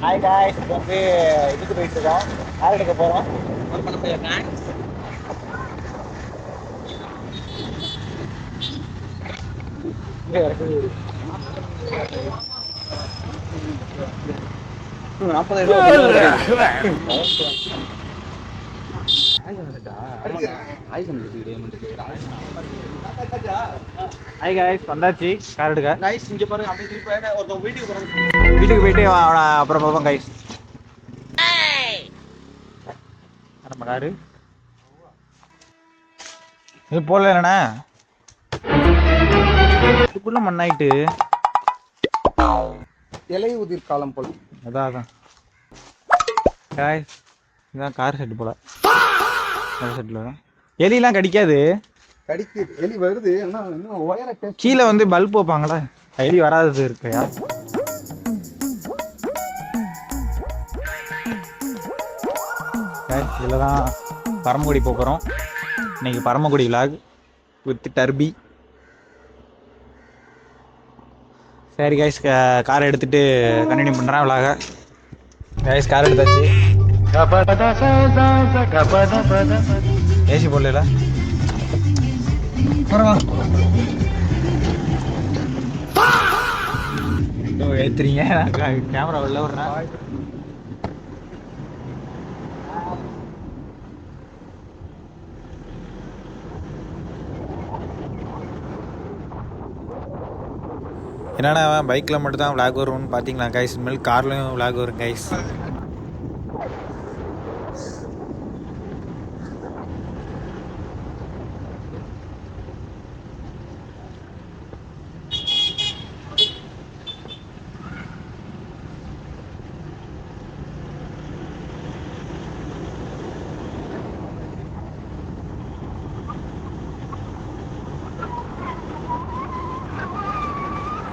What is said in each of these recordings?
Hi guys, இப்போ வந்து இதுக்கு போயிட்டு இருக்கோம். கார் எடுக்க போகிறோம். ஹாய் காய்ஸ், வந்தாச்சு கார் எடுக்க. காய்ஸ் இங்கே பாருங்க, அப்படியே திருப்பி ஒருத்தவங்க வீட்டுக்கு போயிட்டு அப்புறம் பார்ப்போம் காய்ஸ். நம்ம காரு இது போடல என்னண்ணா, இதுக்குள்ள மண்ணாயிட்டு இலை உதிர் காலம் போல. அதான் காய்ஸ், இதான் கார் செட்டு போல. கார் செட்டில் எலிலாம் கடிக்காது. கடிக்குது, எலி வருது. கீழே வந்து பல்ப் வைப்பாங்களா, எலி வராதது இருக்கையா? இதில் தான் பரமக்குடி போகிறோம். இன்னைக்கு பரமக்குடி விலாக் வித் டர்பி. சரி கைஸ், காரை எடுத்துட்டு கண்டினியூ பண்ணுறேன் விலாக. கைஸ் கார் எடுத்தாச்சு. ஏசி போடல ஏத்துறீங்க, கேமரா உள்ள விடுறேன். என்னடா பைக்கில் மட்டும் தான் விளாக் வரும்னு பார்த்தீங்களா கைஸ்? இனிமேல் கார்லையும் விளாக் வரும் கைஸ்.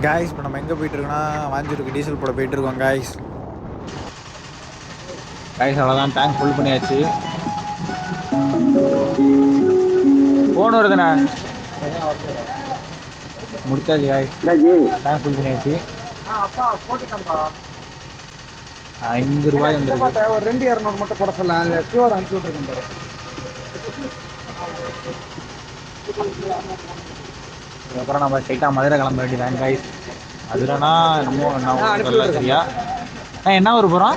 காய்ஸ் இப்போ நம்ம எங்கே போயிட்டுருக்கோன்னா வாஞ்சிருக்கு டீசல் போட போயிட்டுருக்கோம் காய்ஸ். காய்ஸ் அவ்வளோதான், டேங்க் ஃபுல் பண்ணியாச்சு. ஃபோன் வருதுண்ணா, முடிச்சாச்சு காய்ஸ். டேங்க் ஃபுல் பண்ணியாச்சு. ₹5 வந்துருக்கு. ஒரு 2,200 மட்டும் போட சொல்லலாம். கியூஆர் அனுப்பி விட்டுருக்கேன். அதுக்கப்புறம் நம்ம ஸ்ட்ரைட்டாக மதுரை கிளம்ப வேண்டியதான் காய்ஸ். மதுரைனா நம்ம சரியா என்ன ஊர் போகிறோம்?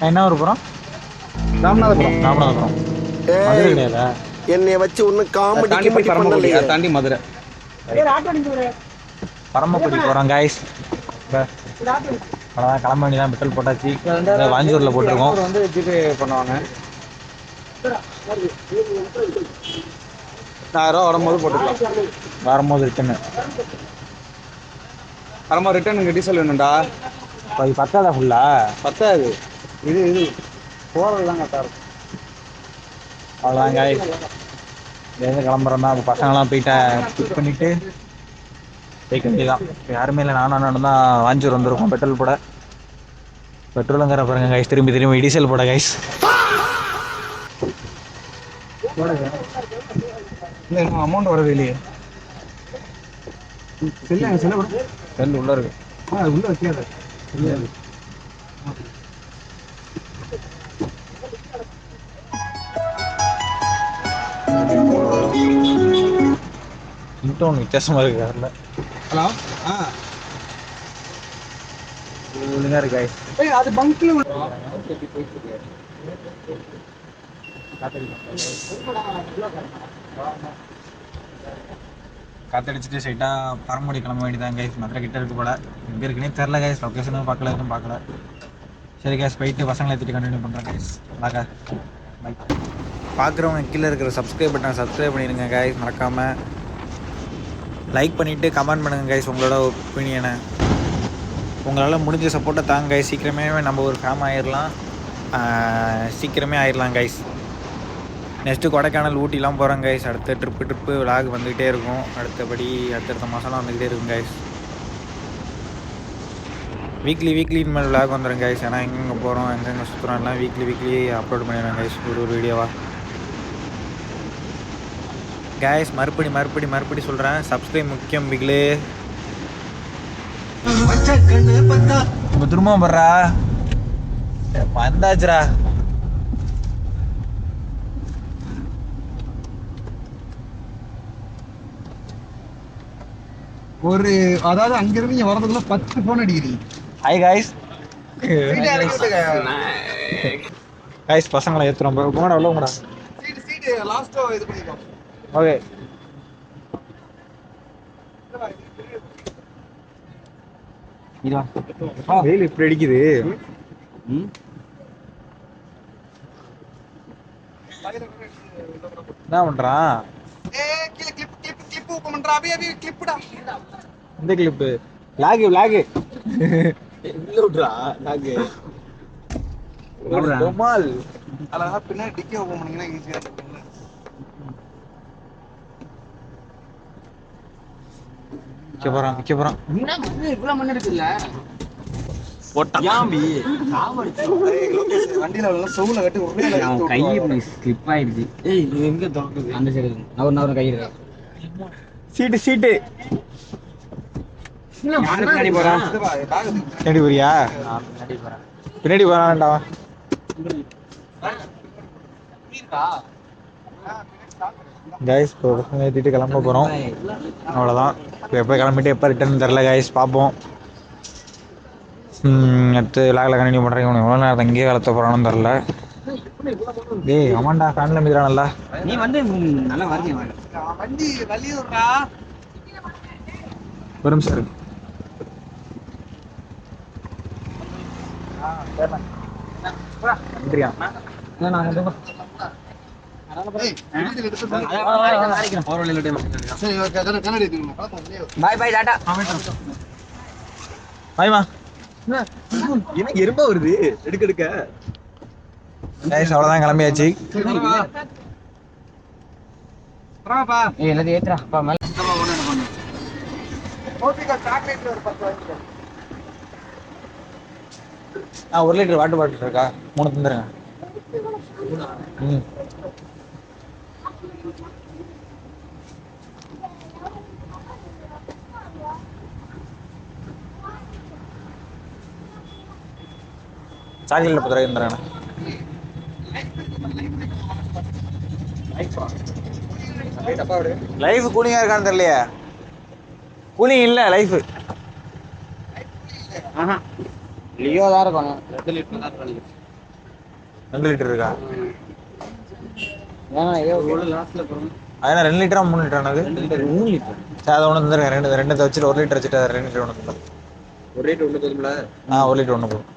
என்ன ஊர் போகிறோம்? ராமநாதபுரம். ராமநாதபுரம் மதுரை கிடையாதா? என்னை வச்சு ஒன்று காமெடி பரமக்குடி தாண்டி மதுரை. பரமக்குடி போகிறோம் காய்ஸ். அவ்வளோதான், கிளம்ப வேண்டியதான். பெட்ரோல் போட்டாச்சு. வாஞ்சூரில் போட்டிருக்கோம். வந்து ஜிபே பண்ணுவாங்க. 1000 வரும்போது போட்டுக்கலாம். வரும்போது ரிட்டர்னு வரும்போது ரிட்டர்னுங்க டீசல் வேணும்டா. அது பத்தாதா? ஃபுல்லா பத்தாது. இது போகிறது தான் கரெக்டாக இருக்கும். அவ்வளோதான் காய்ஸ், இங்கேருந்து கிளம்புறோம் தான். பசங்களாம் போயிட்டா பிக் பண்ணிவிட்டு போய்க்க வேண்டியதான். இப்போ யாருமே இல்லை, நானும் அண்ணனும் தான் வாஞ்சூர் வந்துருக்கோம் பெட்ரோல் போட. பெட்ரோலுங்கிற பாருங்க கைஸ், திரும்பி திரும்பி டீசல் போட கைஸ். இல்லை இன்னும் அமௌண்ட் வரவே இல்லையே. செல்லு உள்ள இருக்கு. அது உள்ள வைக்காது. இன்டோன் வித்தியாசமாக இருக்கு காரில். ஹலோ. ஒழுங்காக இருக்கு கைஸ். அது பங்க்ல காத்தடிச்சுட்டு ஸ்ட்ரைட்டாக பரமக்குடி கிளம்ப வேண்டியதான் கைஸ். மதுரை கிட்ட இருக்கு போல. எங்கே இருக்குன்னே தெரில கைஸ், லொக்கேஷனும் பார்க்கல, எதுவும் பார்க்கல. சரி கைஸ், போயிட்டு பசங்களை எடுத்துகிட்டு கண்டினியூ பண்ணுறேன் கைஸ். வாங்க பை. பார்க்குறவங்க கீழே இருக்கிற சப்ஸ்கிரைப் பட்டனை சப்ஸ்கிரைப் பண்ணிடுங்க கைஸ். மறக்காமல் லைக் பண்ணிவிட்டு கமெண்ட் பண்ணுங்கள் கைஸ் உங்களோட ஒப்பீனியனை. உங்களால் முடிஞ்ச சப்போர்ட்டை தாங்க கைஸ். சீக்கிரமே நம்ம ஒரு ஃபேம் ஆயிடலாம், சீக்கிரமே ஆயிடலாம் கைஸ். நெக்ஸ்ட்டு கொடைக்கானல் ஊட்டிலாம் போகிறோம் கைஸ். அடுத்த ட்ரிப்பு விலாக் வந்துக்கிட்டே இருக்கும். அடுத்தபடி அடுத்தடுத்த மாதம்லாம் வந்துக்கிட்டே இருக்கும் கைஸ். வீக்லி இனிமேல் விலாக் வந்துடும் கைஸ். ஏன்னா எங்கெங்கே போகிறோம், எங்கெங்கே சுற்றுறோம் எல்லாம் வீக்லி அப்லோட் பண்ணிடுறேன் கைஸ், ஒரு வீடியோவாக. கைஸ் மறுபடி சொல்கிறேன், சப்ஸ்கிரைப் முக்கியம் பிக்லே. இப்ப திரும்பவும் போடுறா வந்தாச்சுரா. ஒரு அதாவது அங்கிருந்து இங்க வரதுக்குள்ள 10 போன் அடிக்கிறீங்க. Hi guys. காய்ஸ் பசங்களை ஏத்துறோம். போங்கடா உள்ள போங்கடா. சீட் லாஸ்டோ இது பண்ணிக்கோ. ஓகே. வெயில் இப்படி அடிக்குது. என்ன பண்றான்? கீழே கிளிப் ஓபன் பண்றா. அப்படியே கிளிப்டா. இந்த கிளிப்பு லாகு இல்ல விட்றா லாகு. டொமால் அழகா பின்னாடி டிக்கி ஓபன் பண்ணீங்கன்னா ஈஸியா இருக்கும். விக்க போறான். என்ன மண்ணு இவ்வளவு மண்ணு இருக்குல்ல? யாம்பி வண்டியில சவுல கட்டி ஒரு கை ஸ்லிப் ஆயிடுச்சு. ஏய் இது எங்க தொடங்குது? அந்த சைடு நவர் கை இருக்கு. சீட்டு பின்னாடி போறா. பின்னாடி போறியா? பின்னாடி போறான்டா. கைஸ் இப்போ ஏற்றிட்டு கிளம்ப போகிறோம். அவ்வளோதான். இப்போ எப்போ கிளம்பிட்டு எப்போ ரிட்டர்ன் தெரில கைஸ், பார்ப்போம். அடுத்து விளாகில் கண்டினியூ பண்ணுறேன். எவ்வளோ நேரம் இங்கேயே வளர்த்த போகிறான்னு தெரில. டேய் ஆமாண்டா ஃபேனில் மீதுறானல்ல. நீ வந்து நல்லா வரீங்க வண்டி வலி விடுறா. ஒரு நிமிஷம் இருக்கு. நன்றியா. பாய் பாய் டாடா. பாய்மா. எனக்கு எறும்பா வருது எடுக்க. கைஸ் அவ்வளோதான், கிளம்பியாச்சு. எல்லாத்தையும் ஏத்துறா. ஆ 1 லிட்டர் வாட்டர் பாட்டில் இருக்கா? 3 தந்துருங்க. சாக்லேட் 10 ரூபாய்க்கு தந்துடுறேன். லைஃப் கூலிங்கா இருக்கான்னு தெரியலையே. கூலிங் இல்லை லைஃப். லியோ தான் இருக்கணும். 2 லிட்டர் தான் இருக்கணும். 2 லிட்டர் இருக்கா? அதெல்லாம் 2 லிட்டரா 3 லிட்டர்? 3 லிட்டர். சரி அதை ஒன்று தந்துருங்க. ரெண்டு வச்சுட்டு 1 லிட்டர் வச்சுட்டு 2 லிட்டர் ஒன்று தந்துடும். 1 லிட்டர் ஒன்று போதும்ல? 1 லிட்டர் ஒன்று போதும்.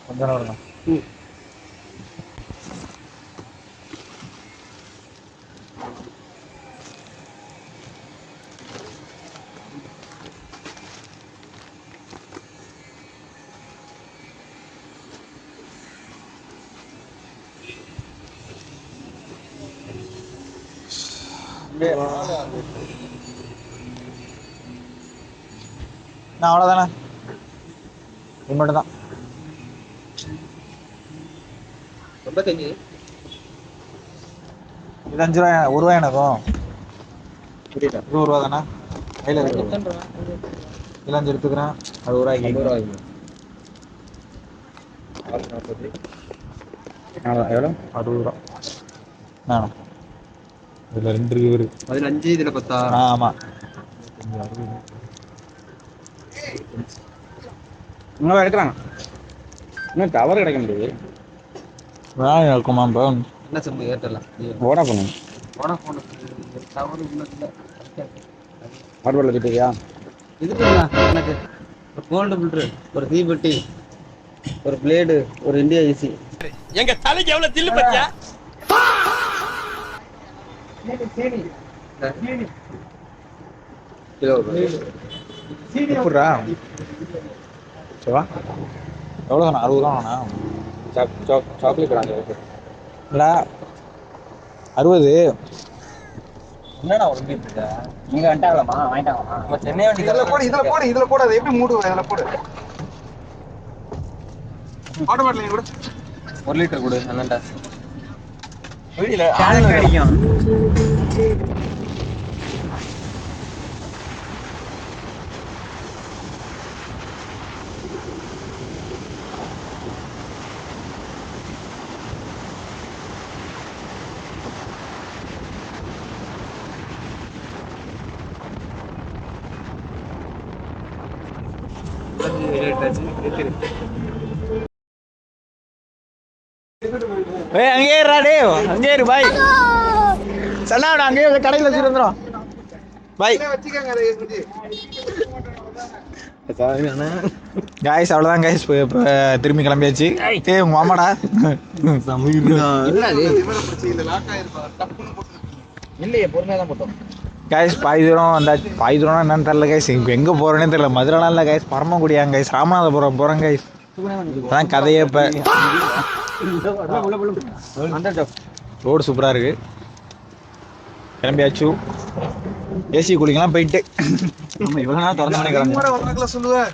கொஞ்ச நேரம் வருங்க. நான் அவ்வளோதானே, இது மட்டும் தான். 85. இது 5 ரூபாய், 1 ரூபாய் எனக்கும். புரியல. இது 1 ரூபா தானே கையில் இருக்கு. இதில் 5 எடுத்துக்கிறேன். அது 1 ரூபாய்க்கு. 40. எவ்வளோ? 60 ரூபா. இதில் 2 இருக்கு இவரு. 15 இதில் 10. ஆமாம். இன்னும் எடுக்கிறாங்க. இன்னும் டவர் கிடைக்க முடியுது. வேலை இருக்குமா இப்போ? என்ன சொல்லி ஏற்றலாம். வோடாஃபோன் டவர் உள்ளதில்ல. ஆர்டர் வச்சுட்டியா? இதுக்குங்களா எனக்கு ஒரு கோல்டு ஃபில்ட்ரு, ஒரு தீபெட்டி, ஒரு பிளேடு, ஒரு இந்தியா ஏசி. எங்க தலைக்கு எவ்வளவு தில்லு பத்தியா? எப்படா சரிவா? எவ்வளோ தானே? 60 ரூபா வேணா? சாக்லேட் வாங்க இல்லை 60. என்னடா ஒரு மீட்டர் நீங்க வந்துட்டாங்களாமா? வாங்கிட்டாங்களாமா? நம்ம சென்னை வண்டி இதுல போடு அதை எப்படி மூடுவேன்? இதுல போடு. வாட்டர் பாட்டில் கூட 1 லிட்டர் கொடு அண்ணன்டா. வெளியில அடிக்கும். ஏய் அங்கே இருடா டேய், அங்கே இரு பாய். சனா அங்கே கடையில் வச்சுட்டு வந்துடும் பாய். காய்ஸ் அவ்வளோதான் காய்ஸ், இப்போ திரும்பி கிளம்பியாச்சு. ஏய் உங்க மாமாடா இல்லையே பொறுமையாக தான் போட்டோம். காய்ஸ் பாதி தூரம் வந்தாச்சு. பாதி தூரம்னா என்னன்னு தெரில காய்ஸ், இப்போ எங்கே போகிறேன்னே தெரில. மதுரைலாம் இல்லை காய்ஸ், பரமக்குடியாங்க காய்ஸ், ராமநாதபுரம் போகிறேன் காய்ஸ். அதான் கதையே. இப்போ ரோடு சூப்பராக இருக்குது. கிளம்பியாச்சு. ஏசி கூலிங்கெல்லாம் போயிட்டு நம்ம இவ்வளோ நேரம் திறந்த மணி கிளம்பி சொல்லுவேன்.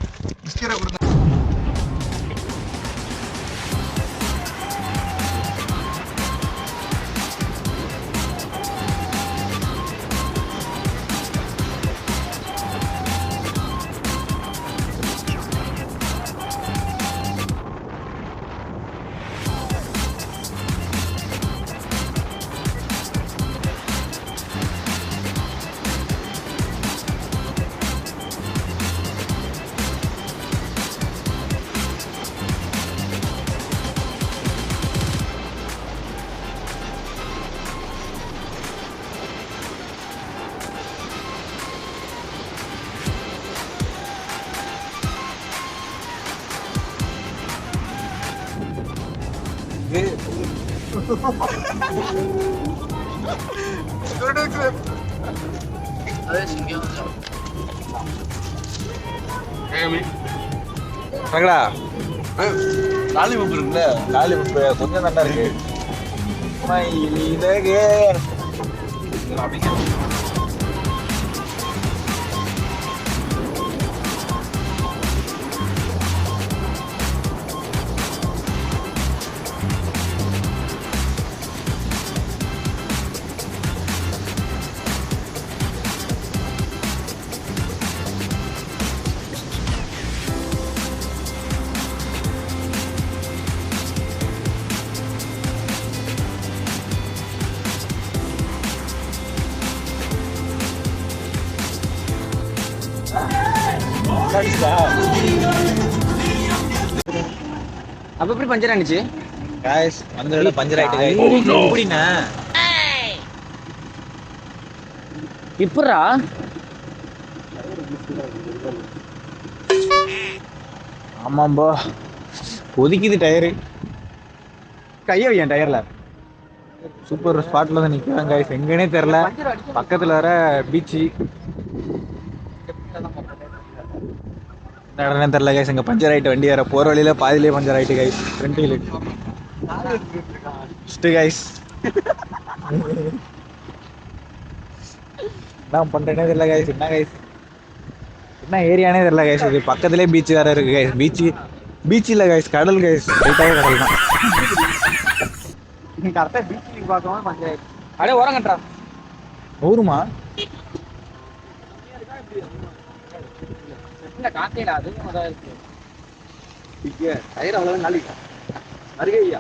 லாலிபப் இருக்குல்ல, லாலிபப் கொஞ்சம் நல்லா இருக்கு. அப்ப எப்படி பஞ்சர் ஆனிச்சு? காய்ஸ் வந்து பஞ்சர் ஆயிட்டு காய்ஸ். எப்படின்னா இப்பறா ஆமாம்பா ஒதுக்கிது டயரு. கையை என் டயர்ல சூப்பர் ஸ்பாட்ல தான் நிற்கிறேன் காய்ஸ். எங்கன்னே தெரில, பக்கத்தில் வர பீச்சு. என்ன இடம்னே தெரில காய்ஸ். எங்கள் பஞ்சர் ஆகிட்டு வண்டி வேறு போகிற வழியில் பாதியிலே பஞ்சர் ஆகிட்டு guys. Front wheel first guys. என்ன பண்ணுறேனே தெரில காய்ஸ். என்ன காய்ஸ், என்ன ஏரியானே தெரில காய்ஸ். இது பக்கத்துலேயே பீச் வேறு இருக்குது காய்ஸ். பீச் இல்லை காய்ஸ், கடல் காய்ஸ். ரைட்டாகவே கடல் தான். நீங்கள் கரெக்டாக பீச்சுக்கு பார்க்கவும் பஞ்சர் ஆகிடுச்சு. அப்படியே ஓரம் கட்டுறா. ஊருமா காத்தேடா அதுவும் அதான் இருக்கு. டயர் அவ்வளோ நாளைக்கு அருகையா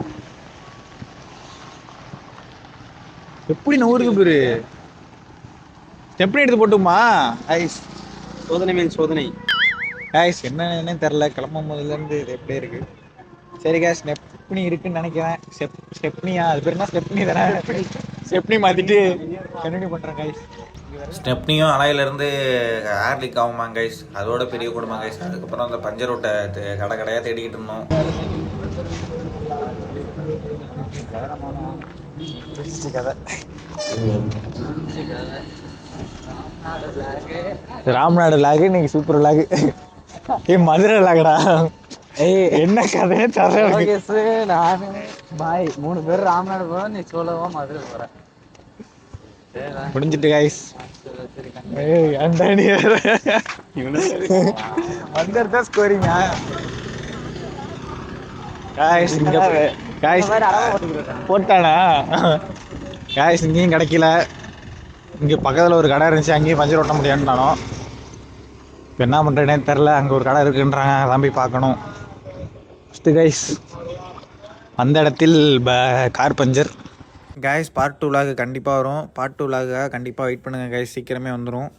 எப்படி நூறுக்கு பேரு ஸ்டெப்னி எடுத்து போட்டுமா ஐஸ். சோதனை மேல் சோதனை ஐஸ் என்னன்னு தெரில. கிளம்பும் போதுலேருந்து இது எப்படியே இருக்கு. சரி கேஸ், ஸ்டெப்னி இருக்குன்னு நினைக்கிறேன். ஸ்டெப்னியா அது பேர் என்ன? ஸ்டெப்னி தானே. ஸ்டெப்னி மாற்றிட்டு கண்டினியூ பண்ணுறேன் கைஸ். ஸ்டெப்னியும் அலையிலேருந்து ஏர் லீக் ஆகுமா கைஸ், அதோட பெரிய குடும்பம் கைஸ். அதுக்கப்புறம் அந்த பஞ்சர் ஓட்டை கடை கடையாக தேடிக்கிட்டு இருந்தோம். ராம்நாடு லாகு இன்னைக்கு சூப்பர் லாகு. மதுரை லாகடா. ஏய் என்ன கதையே தர. நானு பாய் 3 பேர் ராம்நாடு போகிறோம். நீ சோலவா மதுரை போகிறேன். முடிஞ்சிட்டு கைஸ். ஏய் அண்டானி வந்தா ஸ்கோரிங்க கைஸ். இங்க கைஸ் போட்டானா கைஸ். இங்கேயும் கிடைக்கல. இங்கே பக்கத்தில் ஒரு கடை இருந்துச்சு, அங்கேயும் பஞ்சர் ஓட்ட முடியாதுன்னு நானும். இப்போ என்ன பண்ணுறேனே தெரில. அங்கே ஒரு கடை இருக்குன்றாங்க, அதான் போய் பார்க்கணும். ஃபஸ்ட்டு கைஸ் அந்த இடத்தில் car puncture. Guys part 2 vlog கண்டிப்பாக வரும். பார்ட் 2 விலாக கண்டிப்பாக வெயிட் பண்ணுங்கள் கைஸ். சீக்கிரமே வந்துடும்.